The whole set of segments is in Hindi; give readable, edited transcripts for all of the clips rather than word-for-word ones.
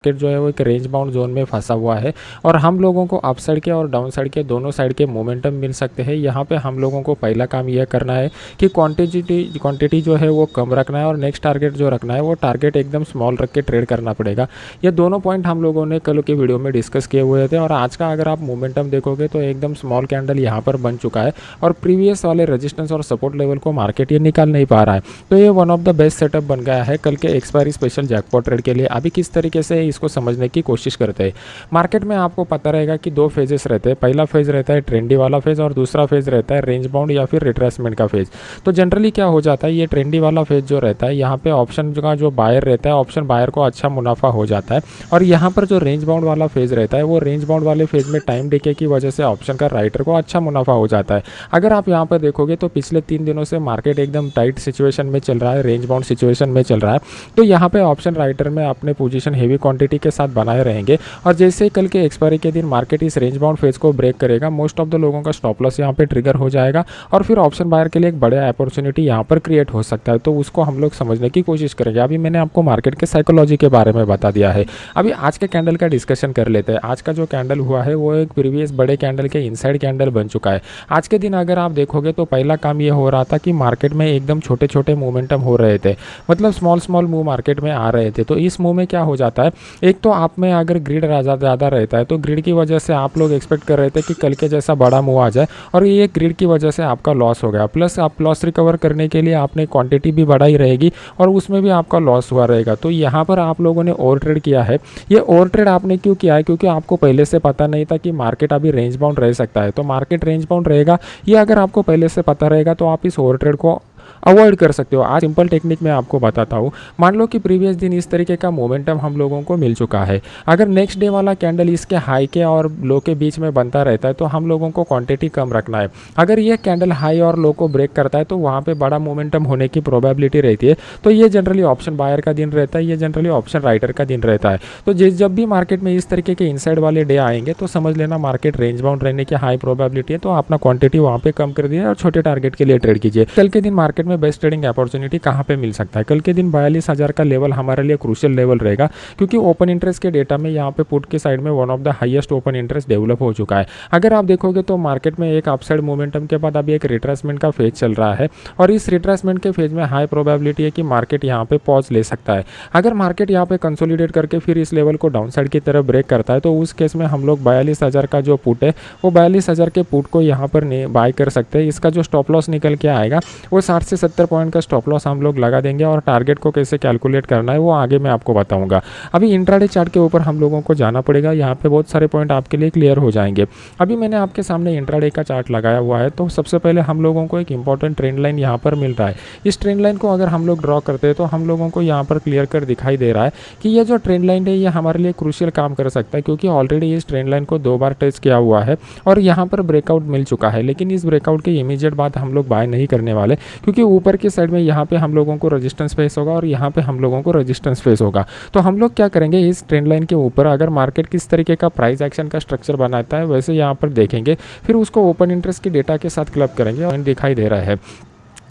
मार्केट जो है वो एक रेंज बाउंड जोन में फंसा हुआ है और हम लोगों को अप साइड के और डाउन साइड के दोनों साइड के मोमेंटम मिल सकते हैं। यहाँ पे हम लोगों को पहला काम यह करना है कि क्वांटिटी जो है वो कम रखना है और नेक्स्ट टारगेट जो रखना है वो टारगेट एकदम स्मॉल रख के ट्रेड करना पड़ेगा। ये दोनों पॉइंट हम लोगों ने कल के वीडियो में डिस्कस किए हुए थे और आज का अगर आप मोमेंटम देखोगे तो एकदम स्मॉल कैंडल यहाँ पर बन चुका है और प्रीवियस वाले रेजिस्टेंस और सपोर्ट लेवल को मार्केट ये निकाल नहीं पा रहा है। तो ये one of the best setup बन गया है कल के एक्सपायरी स्पेशल जैकपॉट ट्रेड के लिए। अभी किस तरीके से इसको समझने की कोशिश करते हैं। मार्केट में आपको पता रहेगा कि दो फेजेस रहते हैं। पहला फेज रहता है ट्रेंडी वाला फेज और दूसरा फेज रहता है रेंज बाउंड या फिर रिट्रेसमेंट का फेज। तो जनरली क्या हो जाता है, ये ट्रेंडी वाला फेज जो रहता है यहाँ पे ऑप्शन का जो बायर रहता है, ऑप्शन बायर को अच्छा मुनाफा हो जाता है और यहाँ पर जो रेंज बाउंड वाला फेज रहता है वो रेंज बाउंड वाले फेज में टाइम डिके की वजह से ऑप्शन का राइटर को अच्छा मुनाफा हो जाता है। अगर आप यहाँ पर देखोगे तो पिछले 3 दिनों से मार्केट एकदम टाइट सिचुएशन में चल रहा है, रेंज बाउंड सिचुएशन में चल रहा है। तो यहाँ पे ऑप्शन राइटर में अपने पोजीशन हेवी क्वांटिटी के साथ बनाए रहेंगे और जैसे कल के एक्सपायरी के दिन मार्केट इस रेंज बाउंड फेज को ब्रेक करेगा, मोस्ट ऑफ द लोगों का स्टॉप लॉस यहाँ पे ट्रिगर हो जाएगा और फिर ऑप्शन बायर के लिए एक बड़ा अपॉर्चुनिटी यहाँ पर क्रिएट हो सकता है। तो उसको हम लोग समझने की कोशिश करेंगे। अभी मैंने आपको मार्केट के साइकोलॉजी के बारे में बता दिया है। अभी आज के कैंडल का डिस्कशन कर लेते हैं। आज का जो कैंडल हुआ है वो एक प्रीवियस बड़े कैंडल के इनसाइड कैंडल बन चुका है। आज के दिन अगर आप देखोगे तो पहला काम ये हो रहा था कि मार्केट में एकदम छोटे छोटे मोमेंटम हो रहे थे, मतलब स्मॉल मूव मार्केट में आ रहे थे। तो इस मूव में क्या हो जाता है, एक तो आप में अगर ग्रिड ज़्यादा रहता है तो ग्रिड की वजह से आप लोग एक्सपेक्ट कर रहे थे कि कल के जैसा बड़ा मूव आ जाए और ये ग्रिड की वजह से आपका लॉस हो गया। प्लस आप लॉस रिकवर करने के लिए आपने क्वांटिटी भी बढ़ाई रहेगी और उसमें भी आपका लॉस हुआ रहेगा। तो यहाँ पर आप लोगों ने ओवर ट्रेड किया है। ये ओवर ट्रेड आपने क्यों किया है, क्योंकि आपको पहले से पता नहीं था कि मार्केट अभी रेंज बाउंड रह सकता है। तो मार्केट रेंज बाउंड रहेगा, ये अगर आपको पहले से पता रहेगा तो आप इस ओवर ट्रेड को अवॉइड कर सकते हो। आज सिंपल टेक्निक मैं आपको बताता हूँ। मान लो कि प्रीवियस दिन इस तरीके का मोमेंटम हम लोगों को मिल चुका है। अगर नेक्स्ट डे वाला कैंडल इसके हाई के और लो के बीच में बनता रहता है तो हम लोगों को क्वांटिटी कम रखना है। अगर ये कैंडल हाई और लो को ब्रेक करता है तो वहाँ पे बड़ा मोमेंटम होने की प्रोबेबिलिटी रहती है। तो ये जनरली ऑप्शन बायर का दिन रहता है, ये जनरली ऑप्शन राइटर का दिन रहता है। तो जब भी मार्केट में इस तरीके के इनसाइड वाले डे आएंगे तो समझ लेना मार्केट रेंज बाउंड रहने की हाई प्रोबेबिलिटी है। तो अपना क्वांटिटी वहाँ पे कम कर दिया और छोटे टारगेट के लिए ट्रेड कीजिए। कल के दिन मार्केट में बेस्ट ट्रेडिंग अपॉर्चुनिटी कहाँ पे मिल सकता है। कल के दिन 42,000 का लेवल हमारे लिए क्रूशियल लेवल रहेगा, क्योंकि ओपन इंटरेस्ट के डेटा में यहाँ पे पुट के साइड में one of the highest open interest develop हो चुका है। अगर आप देखोगे तो मार्केट में एक अपसाइड मोमेंटम के बाद अभी एक रिट्रेसमेंट का फेज चल रहा है और इस रिट्रेसमेंट के फेज में हाई प्रोबेबिलिटी है कि मार्केट यहाँ पे पॉज ले सकता है। अगर मार्केट यहाँ पे कंसोलिडेट करके फिर इस लेवल को डाउन साइड की तरफ ब्रेक करता है तो उस केस में हम लोग 42,000 का जो पुट है वो 42,000 के पुट को यहाँ पर बाय कर सकते हैं। इसका जो स्टॉप लॉस निकल के आएगा वो 60 से 70 पॉइंट का स्टॉप लॉस हम लोग लगा देंगे और टारगेट को कैसे कैलकुलेट करना है वो आगे मैं आपको बताऊंगा। अभी इंट्राडे चार्ट के ऊपर हम लोगों को जाना पड़ेगा, यहाँ पे बहुत सारे पॉइंट आपके लिए क्लियर हो जाएंगे। अभी मैंने आपके सामने इंट्राडे का चार्ट लगाया हुआ है। तो सबसे पहले हम लोगों को एक इंपॉर्टेंट ट्रेंड लाइन यहाँ पर मिल रहा है। इस ट्रेंड लाइन को अगर हम लोग ड्रॉ करते हैं तो हम लोगों को यहाँ पर क्लियर कर दिखाई दे रहा है कि ये जो ट्रेंड लाइन है ये हमारे लिए क्रूशियल काम कर सकता है, क्योंकि ऑलरेडी इस ट्रेंड लाइन को 2 बार टच किया हुआ है और यहाँ पर ब्रेकआउट मिल चुका है। लेकिन इस ब्रेकआउट के इमीडिएट बाद हम लोग बाय नहीं करने वाले, क्योंकि ऊपर की साइड में यहाँ पे हम लोगों को रेजिस्टेंस फेस होगा और यहाँ पे हम लोगों को रेजिस्टेंस फेस होगा। तो हम लोग क्या करेंगे, इस ट्रेंड लाइन के ऊपर अगर मार्केट किस तरीके का प्राइस एक्शन का स्ट्रक्चर बनाता है वैसे यहाँ पर देखेंगे, फिर उसको ओपन इंटरेस्ट के डेटा के साथ क्लब करेंगे और दिखाई दे रहा है।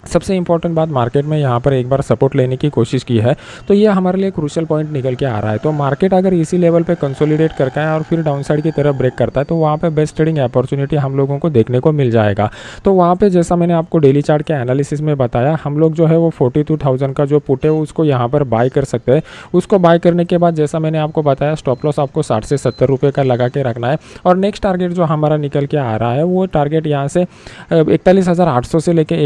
सबसे इंपॉर्टेंट बात, मार्केट में यहाँ पर एक बार सपोर्ट लेने की कोशिश की है तो ये हमारे लिए क्रूशियल पॉइंट निकल के आ रहा है। तो मार्केट अगर इसी लेवल पे कंसोलिडेट करता है और फिर डाउन साइड की तरफ ब्रेक करता है तो वहाँ पे बेस्ट ट्रेडिंग अपॉर्चुनिटी हम लोगों को देखने को मिल जाएगा। तो वहाँ पे जैसा मैंने आपको डेली चार्ट के एनालिसिस में बताया, हम लोग जो है वो 42,000 का जो पुट है उसको यहाँ पर बाय कर सकते हैं। उसको बाय करने के बाद जैसा मैंने आपको बताया स्टॉप लॉस आपको 60 से 70 रुपये का लगा के रखना है और नेक्स्ट टारगेट जो हमारा निकल के आ रहा है वो टारगेट यहाँ से 41,800 से लेकर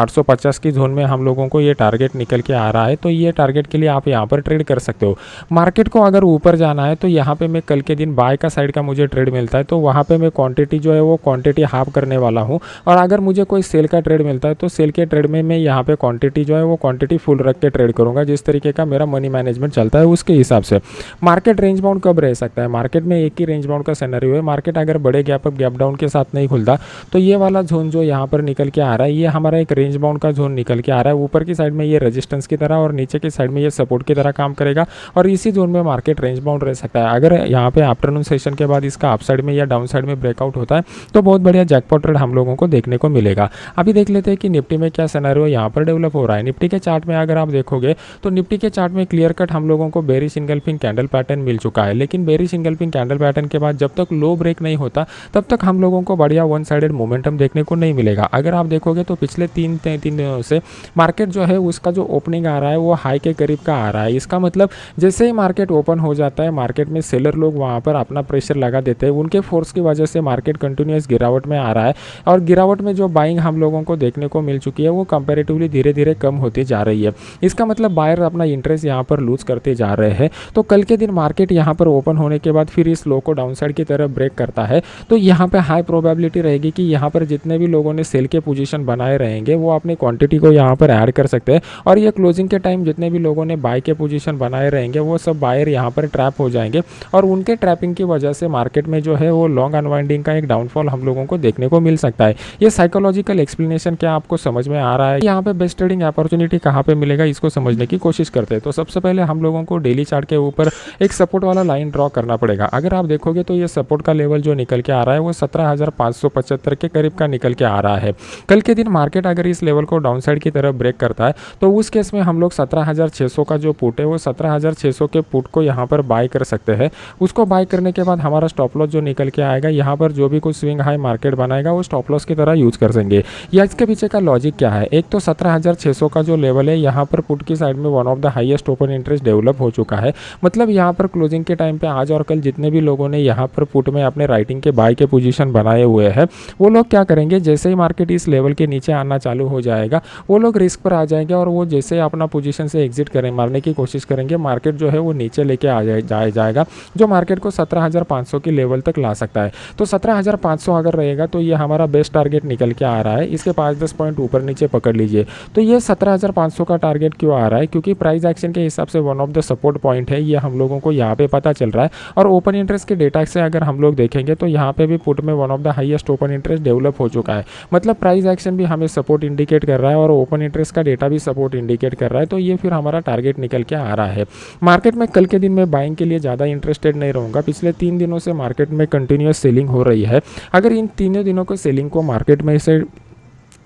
41,850 की जोन में हम लोगों को ये टारगेट निकल के आ रहा है। तो ये टारगेट के लिए आप यहाँ पर ट्रेड कर सकते हो। मार्केट को अगर ऊपर जाना है तो यहाँ पे मैं कल के दिन बाय का साइड का मुझे ट्रेड मिलता है तो वहाँ पे मैं क्वांटिटी जो है वो क्वांटिटी हाफ करने वाला हूँ और अगर मुझे कोई सेल का ट्रेड मिलता है तो सेल के ट्रेड में मैं यहाँ पे क्वांटिटी जो है वो क्वांटिटी फुल रख के ट्रेड करूँगा। जिस तरीके का मेरा मनी मैनेजमेंट चलता है उसके हिसाब से। मार्केट रेंज बाउंड कब रह सकता है, मार्केट में एक ही रेंज बाउंड का सिनेरियो है। मार्केट अगर बड़े गैप अप गैप डाउन के साथ नहीं खुलता तो ये वाला जोन जो यहाँ पर निकल के आ रहा है ये हमारा एक रेंज रेंज बाउंड का जोन निकल के आ रहा है। ऊपर की साइड में ये रेजिस्टेंस की तरह और नीचे की साइड में ये सपोर्ट की तरह काम करेगा और इसी जोन में मार्केट रेंज बाउंड रह सकता है। अगर यहाँ पे आफ्टरनून सेशन के बाद इसका अप साइड में या डाउन साइड में ब्रेकआउट होता है तो बहुत बढ़िया जैकपॉट ट्रेड हम लोगों को देखने को मिलेगा। अभी देख लेते हैं कि निफ्टी में क्या सिनेरियो यहाँ पर डेवलप हो रहा है। निफ्टी के चार्ट में अगर आप देखोगे तो निफ्टी के चार्ट में क्लियर कट हम लोगों को बेरिश इंगल्फिंग कैंडल पैटर्न मिल चुका है, लेकिन बेरिश इंगल्फिंग कैंडल पैटर्न के बाद जब तक लो ब्रेक नहीं होता तब तक हम लोगों को बढ़िया वन साइडेड मोमेंटम देखने को नहीं मिलेगा। अगर आप देखोगे तो पिछले तीन दिनों से मार्केट जो है उसका जो ओपनिंग आ रहा है वो हाई के करीब का आ रहा है। इसका मतलब जैसे ही मार्केट ओपन हो जाता है मार्केट में सेलर लोग वहाँ पर अपना प्रेशर लगा देते हैं, उनके फोर्स की वजह से मार्केट कंटिन्यूस गिरावट में आ रहा है और गिरावट में जो बाइंग हम लोगों को देखने को मिल चुकी है वो कंपैरेटिवली धीरे धीरे कम होती जा रही है। इसका मतलब बायर अपना इंटरेस्ट यहाँ पर लूज करते जा रहे हैं। तो कल के दिन मार्केट यहाँ पर ओपन होने के बाद फिर इस लो को डाउन साइड की तरफ ब्रेक करता है तो यहाँ पे हाई प्रोबेबिलिटी रहेगी कि यहाँ पर जितने भी लोगों ने सेल के पोजीशन बनाए रहेंगे वो अपनी क्वांटिटी को यहाँ पर ऐड कर सकते हैं और ये क्लोजिंग के टाइम जितने भी लोगों ने बाय के पोजीशन बनाए रहेंगे वो सब बायर यहाँ पर ट्रैप हो जाएंगे और उनके ट्रैपिंग की वजह से मार्केट में जो है वो लॉन्ग अनवाइंडिंग का एक डाउनफॉल हम लोगों को देखने को मिल सकता है। ये साइकोलॉजिकल एक्सप्लेनेशन क्या आपको समझ में आ रहा है? यहाँ पे बेस्ट ट्रेडिंग अपॉर्चुनिटी कहाँ पे मिलेगा इसको समझने की कोशिश करते हैं। तो सबसे पहले हम लोगों को डेली चार्ट के ऊपर एक सपोर्ट वाला लाइन ड्रॉ करना पड़ेगा। अगर आप देखोगे तो ये सपोर्ट का लेवल जो निकल के आ रहा है वो 17,575 के करीब का निकल के आ रहा है। कल के दिन मार्केट अगर इस लेवल को डाउन साइड की तरफ ब्रेक करता है तो उस केस में हम लोग 17,600 का जो पुट है वो 17,600 के पुट को यहाँ पर बाय कर सकते हैं। उसको बाय करने के बाद हमारा स्टॉप लॉस जो निकल के आएगा यहाँ पर जो भी कुछ स्विंग हाई मार्केट बनाएगा वो स्टॉप लॉस की तरह यूज कर सकेंगे। या इसके पीछे का लॉजिक क्या है? एक तो 17,600 का जो लेवल है यहाँ पर पुट की साइड में one of the highest open interest develop हो चुका है। मतलब यहाँ पर क्लोजिंग के टाइम पे आज और कल जितने भी लोगों ने यहाँ पर पुट में अपने राइटिंग के बाय के पोजीशन बनाए हुए हैं वो लोग क्या करेंगे, जैसे ही मार्केट इस लेवल के नीचे आना चालू हो जाएगा वो लोग रिस्क पर आ जाएंगे और वो जैसे अपना पोजीशन से एग्जिट करें मारने की कोशिश करेंगे, मार्केट जो है वो नीचे लेके आ जाएगा जो मार्केट को 17,500 की लेवल तक ला सकता है। तो 17,500 अगर रहेगा तो ये हमारा बेस्ट टारगेट निकल के आ रहा है। इसके 5-10 पॉइंट ऊपर नीचे पकड़ लीजिए। तो ये 17,500 का टारगेट क्यों आ रहा है? क्योंकि प्राइस एक्शन के हिसाब से one of the support point है, ये हम लोगों को यहाँ पे पता चल रहा है। और ओपन इंटरेस्ट के डेटा से अगर हम लोग देखेंगे तो यहाँ पे भी पुट में one of the highest open interest develop हो चुका है। मतलब प्राइस एक्शन भी हमें सपोर्ट इंडिकेट कर रहा है और ओपन इंटरेस्ट का डेटा भी सपोर्ट इंडिकेट कर रहा है। तो ये फिर हमारा टारगेट निकल के आ रहा है। मार्केट में कल के दिन में बाइंग के लिए ज़्यादा इंटरेस्टेड नहीं रहूँगा। पिछले 3 दिनों से मार्केट में कंटिन्यूस सेलिंग हो रही है। अगर इन तीनों दिनों को सेलिंग को मार्केट में से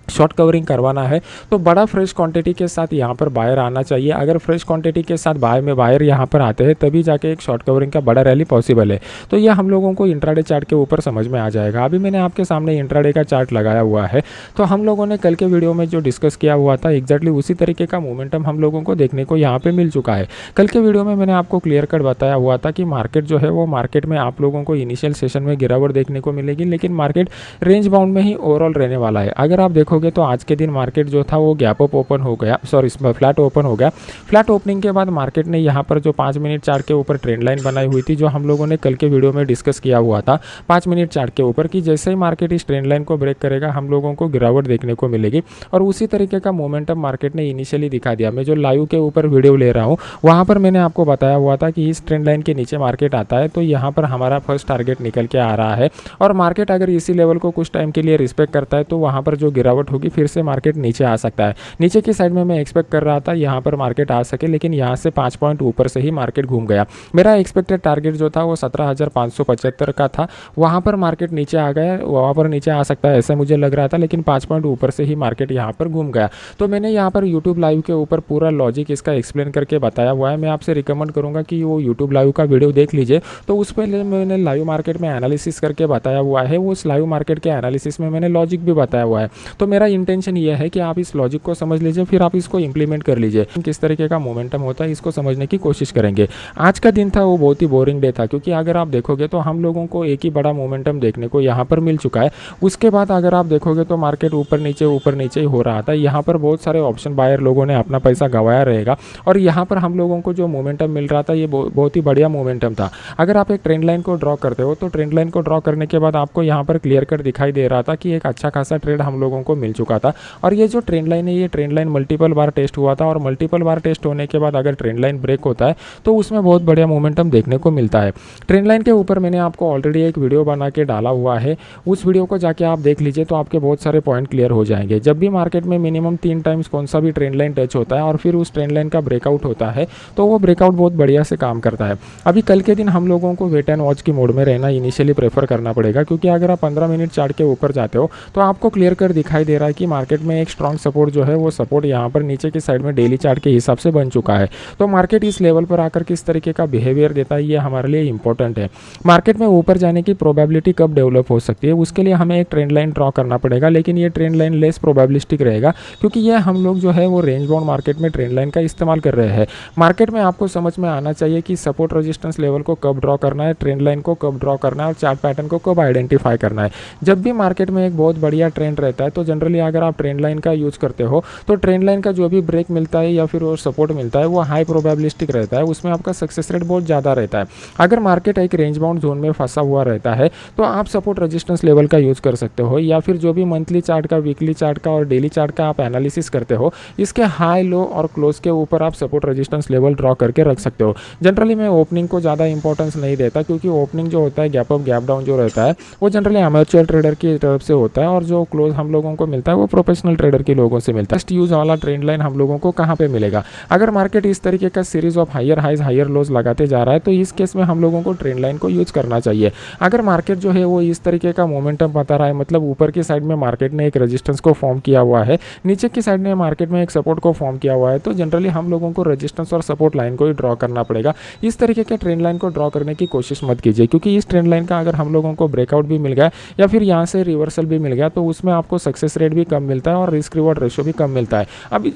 शॉर्ट कवरिंग करवाना है तो बड़ा फ्रेश क्वांटिटी के साथ यहाँ पर बायर आना चाहिए। अगर फ्रेश क्वांटिटी के साथ बायर यहाँ पर आते हैं तभी जाके एक शॉर्ट कवरिंग का बड़ा रैली पॉसिबल है। तो ये हम लोगों को इंट्राडे चार्ट के ऊपर समझ में आ जाएगा। अभी मैंने आपके सामने इंट्राडे का चार्ट लगाया हुआ है। तो हम लोगों ने कल के वीडियो में जो डिस्कस किया हुआ था एग्जैक्टली उसी तरीके का मोमेंटम हम लोगों को देखने को यहाँ पर मिल चुका है। कल के वीडियो में मैंने आपको क्लियर कट बताया हुआ था कि मार्केट जो है वो मार्केट में आप लोगों को इनिशियल सेशन में गिरावट देखने को मिलेगी, लेकिन मार्केट रेंज बाउंड में ही ओवरऑल रहने वाला है। अगर आप देखोगे तो आज के दिन मार्केट जो था वो गैप अप ओपन हो गया, फ्लैट ओपन हो गया। फ्लैट ओपनिंग के बाद मार्केट ने यहाँ पर जो 5 मिनट चार्ट के ऊपर ट्रेंड लाइन बनाई हुई थी जो हम लोगों ने कल के वीडियो में डिस्कस किया हुआ था 5 मिनट चार्ट के ऊपर कि जैसे ही मार्केट इस ट्रेंड लाइन को ब्रेक करेगा हम लोगों को गिरावट देखने को मिलेगी और उसी तरीके का मोमेंटम मार्केट ने इनिशियली दिखा दिया। मैं जो लाइव के ऊपर वीडियो ले रहा हूँ वहाँ पर मैंने आपको बताया हुआ था कि इस ट्रेंड लाइन के नीचे मार्केट आता है तो यहाँ पर हमारा फर्स्ट टारगेट निकल के आ रहा है और मार्केट अगर इसी लेवल को कुछ टाइम के लिए रिस्पेक्ट करता है तो वहाँ पर जो गिरावट होगी फिर से मार्केट नीचे आ सकता है। नीचे की साइड में मैं एक्सपेक्ट कर रहा था यहाँ पर मार्केट आ सके, लेकिन यहाँ से 5 पॉइंट ऊपर से ही मार्केट घूम गया। मेरा एक्सपेक्टेड टारगेट जो था वो 17,575 का था, वहाँ पर मार्केट नीचे आ गया, वहाँ पर नीचे आ सकता है ऐसा मुझे लग रहा था, लेकिन 5 पॉइंट ऊपर से ही मार्केट यहाँ पर घूम गया। तो मैंने यहाँ पर यूट्यूब लाइव के ऊपर पूरा लॉजिक इसका एक्सप्लेन करके बताया हुआ है। मैं आपसे रिकमेंड करूँगा कि वो यूट्यूब लाइव का वीडियो देख लीजिए। तो उस पर मैंने लाइव मार्केट में एनालिसिस करके बताया हुआ है, उस लाइव मार्केट के एनालिसिस में मैंने लॉजिक भी बताया हुआ है। तो मेरा इंटेंशन ये है कि आप इस लॉजिक को समझ लीजिए, फिर आप इसको इंप्लीमेंट कर लीजिए। किस तरीके का मोमेंटम होता है इसको समझने की कोशिश करेंगे। आज का दिन था वो बहुत ही बोरिंग डे था, क्योंकि अगर आप देखोगे तो हम लोगों को एक ही बड़ा मोमेंटम देखने को यहाँ पर मिल चुका है। उसके बाद अगर आप देखोगे तो मार्केट ऊपर नीचे ही हो रहा था। यहाँ पर बहुत सारे ऑप्शन बायर लोगों ने अपना पैसा गंवाया रहेगा और यहाँ पर हम लोगों को जो मोमेंटम मिल रहा था ये बहुत ही बढ़िया मोमेंटम था। अगर आप एक ट्रेंड लाइन को ड्रॉ करते हो तो ट्रेंड लाइन को ड्रॉ करने के बाद आपको यहाँ पर क्लियर कट दिखाई दे रहा था कि एक अच्छा खासा ट्रेड हम लोगों को मिल चुका था। और ये जो ट्रेंड लाइन है, ये ट्रेंड लाइन मल्टीपल बार टेस्ट हुआ था और मल्टीपल बार टेस्ट होने के बाद अगर ट्रेंड लाइन ब्रेक होता है तो उसमें बहुत बढ़िया मोमेंटम देखने को मिलता है। ट्रेंड लाइन के ऊपर मैंने आपको ऑलरेडी एक वीडियो बना के डाला हुआ है, उस वीडियो को जाके आप देख लीजिए तो आपके बहुत सारे पॉइंट क्लियर हो जाएंगे। जब भी मार्केट में मिनिमम 3 टाइम्स कौन सा भी ट्रेंड लाइन टच होता है और फिर उस ट्रेंड लाइन का ब्रेकआउट होता है तो वो ब्रेकआउट बहुत बढ़िया से काम करता है। अभी कल के दिन हम लोगों को वेट एंड वॉच की मोड में रहना इनिशियली प्रेफर करना पड़ेगा, क्योंकि अगर आप 15 मिनट चार्ट के ऊपर जाते हो तो आपको क्लियर कर दिखाई दे रहा है कि मार्केट में एक स्ट्रॉन्ग सपोर्ट जो है वो सपोर्ट यहाँ पर नीचे की साइड में डेली चार्ट के हिसाब से बन चुका है। तो मार्केट इस लेवल पर आकर किस तरीके का बिहेवियर देता है ये हमारे लिए इंपॉर्टेंट है। मार्केट में ऊपर जाने की प्रोबेबिलिटी कब डेवलप हो सकती है उसके लिए हमें एक ट्रेंड लाइन ड्रॉ करना पड़ेगा, लेकिन ये ट्रेंड लाइन लेस प्रोबेबिलिस्टिक रहेगा, क्योंकि ये हम लोग जो है वो रेंज बाउंड मार्केट में ट्रेंड लाइन का इस्तेमाल कर रहे हैं। मार्केट में आपको समझ में आना चाहिए कि सपोर्ट रेजिस्टेंस लेवल को कब ड्रॉ करना है, ट्रेंड लाइन को कब ड्रॉ करना है और चार्ट पैटर्न को कब आइडेंटिफाई करना है। जब भी मार्केट में एक बहुत बढ़िया ट्रेंड रहता है तो जनरली अगर आप ट्रेंड लाइन का यूज करते हो तो ट्रेंड लाइन का जो भी ब्रेक मिलता है या फिर वो सपोर्ट मिलता है वो हाई प्रोबेबिलिस्टिक रहता है, उसमें आपका सक्सेस रेट बहुत ज़्यादा रहता है। अगर मार्केट एक रेंज बाउंड जोन में फंसा हुआ रहता है तो आप सपोर्ट रेजिस्टेंस लेवल का यूज कर सकते हो, या फिर जो भी मंथली चार्ट का, वीकली चार्ट का और डेली चार्ट का आप एनालिसिस करते हो इसके हाई, लो और क्लोज के ऊपर आप सपोर्ट रेजिस्टेंस लेवल ड्रॉ करके रख सकते हो। जनरली मैं ओपनिंग को ज़्यादा इंपॉर्टेंस नहीं देता, क्योंकि ओपनिंग जो होता है गैप अप गैप डाउन जो रहता है वो जनरली अमेच्योर ट्रेडर की तरफ से होता है, और जो क्लोज हम लोगों को मिलता है वो प्रोफेशनल ट्रेडर के लोगों से मिलता है। फर्स्ट यूज वाला ट्रेंड लाइन हम लोगों को कहाँ पे मिलेगा? अगर मार्केट इस तरीके का series of higher highs higher lows लगाते जा रहा है तो इस केस में हम लोगों को ट्रेंड लाइन को यूज करना चाहिए। अगर मार्केट जो है वो इस तरीके का मोमेंटम बता रहा है, मतलब ऊपर की साइड में मार्केट ने एक रेजिस्टेंस को फॉर्म किया हुआ है, नीचे की साइड में मार्केट में एक सपोर्ट को फॉर्म किया हुआ है, तो जनरली हम लोगों को रेजिस्टेंस और सपोर्ट लाइन को ही ड्रॉ करना पड़ेगा। इस तरीके के ट्रेंड लाइन को ड्रॉ करने की कोशिश मत कीजिए, क्योंकि इस ट्रेंड लाइन का अगर हम लोगों को ब्रेकआउट भी मिल गया या फिर यहाँ से रिवर्सल भी मिल गया तो उसमें आपको सक्सेस रेट भी कम मिलता है और रिस्क रिवॉर्ड रेशियो भी कम मिलता है। अब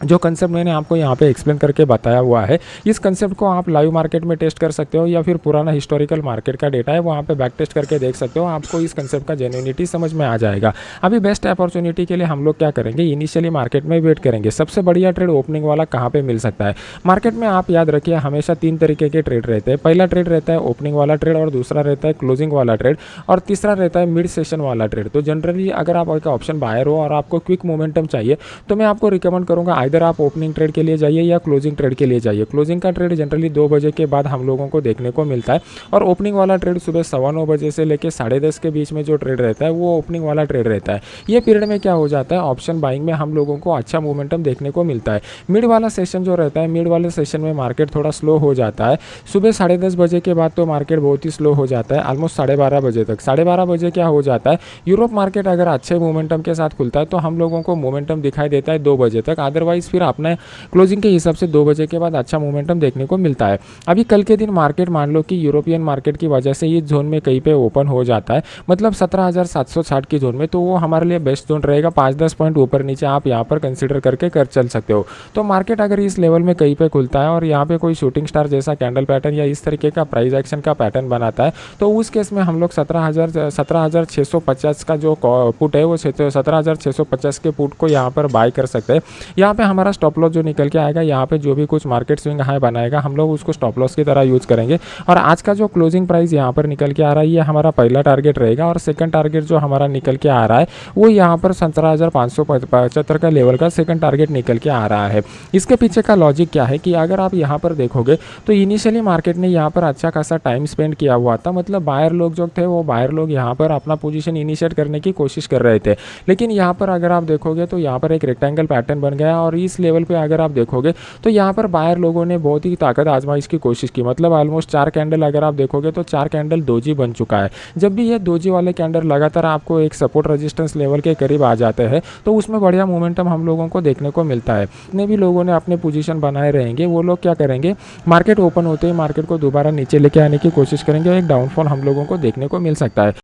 जो कंसेप्ट मैंने आपको यहाँ पे एक्सप्लेन करके बताया हुआ है, इस कंसेप्ट को आप लाइव मार्केट में टेस्ट कर सकते हो या फिर पुराना हिस्टोरिकल मार्केट का डेटा है वहाँ पे बैक टेस्ट करके देख सकते हो, आपको इस कंसेप्ट का जेन्युइनिटी समझ में आ जाएगा। अभी बेस्ट अपॉर्चुनिटी के लिए हम लोग क्या करेंगे, इनिशियली मार्केट में वेट करेंगे। सबसे बढ़िया ट्रेड ओपनिंग वाला कहाँ पर मिल सकता है मार्केट में? आप याद रखिए हमेशा 3 तरीके के ट्रेड रहते हैं। पहला ट्रेड रहता है ओपनिंग वाला ट्रेड, और दूसरा रहता है क्लोजिंग वाला ट्रेड, और तीसरा रहता है मिड सेशन वाला ट्रेड। तो जनरली अगर आप एक ऑप्शन बायर हो और आपको क्विक मोमेंटम चाहिए तो मैं आपको रिकमेंड करूँगा आइदर आप ओपनिंग ट्रेड के लिए जाइए या क्लोजिंग ट्रेड के लिए जाइए। क्लोजिंग का ट्रेड जनरली 2 बजे के बाद हम लोगों को देखने को मिलता है, और ओपनिंग वाला ट्रेड सुबह 9:15 बजे से लेकर 10:30 के बीच में जो ट्रेड रहता है वो ओपनिंग वाला ट्रेड रहता है। ये पीरियड में क्या हो जाता है, ऑप्शन बाइंग में हम लोगों को अच्छा मोमेंटम देखने को मिलता है। मिड वाला सेशन जो रहता है, मिड वाले सेशन में मार्केट थोड़ा स्लो हो जाता है। सुबह 10:30 बजे के बाद तो मार्केट बहुत ही स्लो हो जाता है, ऑलमोस्ट 12:30 बजे तक। 12:30 बजे क्या हो जाता है, यूरोप मार्केट अगर अच्छे मोमेंटम के साथ खुलता है तो हम लोगों को मोमेंटम दिखाई देता है 2 बजे तक, अदरवाइज फिर अपने क्लोजिंग के हिसाब से 2 बजे के बाद अच्छा मोमेंटम देखने को मिलता है। अभी कल के दिन मार्केट मान लो कि यूरोपियन मार्केट की वजह से इस जोन में कहीं पे ओपन हो जाता है, मतलब 17,760 की जोन में, तो वो हमारे लिए बेस्ट जोन रहेगा। 5-10 पॉइंट ऊपर नीचे आप यहाँ पर कंसीडर करके कर चल सकते हो। तो मार्केट अगर इस लेवल में कहीं पे खुलता है और यहाँ पे कोई शूटिंग स्टार जैसा कैंडल पैटर्न या इस तरीके का प्राइस एक्शन का पैटर्न बनाता है तो उस केस में हम लोग 17,650 का जो पुट है वो 17,650 के पुट को यहाँ पर बाय कर सकते हैं। यहाँ पे हमारा स्टॉप लॉस जो निकल के आएगा, यहाँ पे जो भी कुछ मार्केट स्विंग हाई बनाएगा हम लोग उसको स्टॉप लॉस की तरह यूज करेंगे। और आज का जो क्लोजिंग प्राइस यहाँ पर निकल के आ रहा है ये हमारा पहला टारगेट रहेगा, और सेकंड टारगेट जो हमारा निकल के आ रहा है वो यहाँ पर 17,575 का लेवल का सेकंड टारगेट निकल के आ रहा है। इसके पीछे का लॉजिक क्या है कि अगर आप यहाँ पर देखोगे तो इनिशियली मार्केट ने यहाँ पर अच्छा खासा टाइम स्पेंड किया हुआ था, मतलब बायर लोग जो थे वो बायर लोग यहाँ पर अपना पोजीशन इनिशिएट करने की कोशिश कर रहे थे। लेकिन यहाँ पर अगर आप देखोगे तो यहाँ पर एक रेक्टेंगल पैटर्न बन गया, और इस लेवल पे अगर आप देखोगे तो यहाँ पर बायर लोगों ने बहुत ही ताकत आजमाइश की कोशिश की, मतलब ऑलमोस्ट 4 कैंडल अगर आप देखोगे तो 4 कैंडल दोजी बन चुका है। जब भी ये दोजी वाले कैंडल लगातार आपको एक सपोर्ट रेजिस्टेंस लेवल के करीब आ जाते हैं तो उसमें बढ़िया मोमेंटम हम लोगों को देखने को मिलता है। जितने भी लोगों ने अपने पोजीशन बनाए रहेंगे वो लोग क्या करेंगे, मार्केट ओपन होते ही मार्केट को दोबारा नीचे लेके आने की कोशिश करेंगे, और एक डाउनफॉल हम लोगों को देखने को मिल सकता है।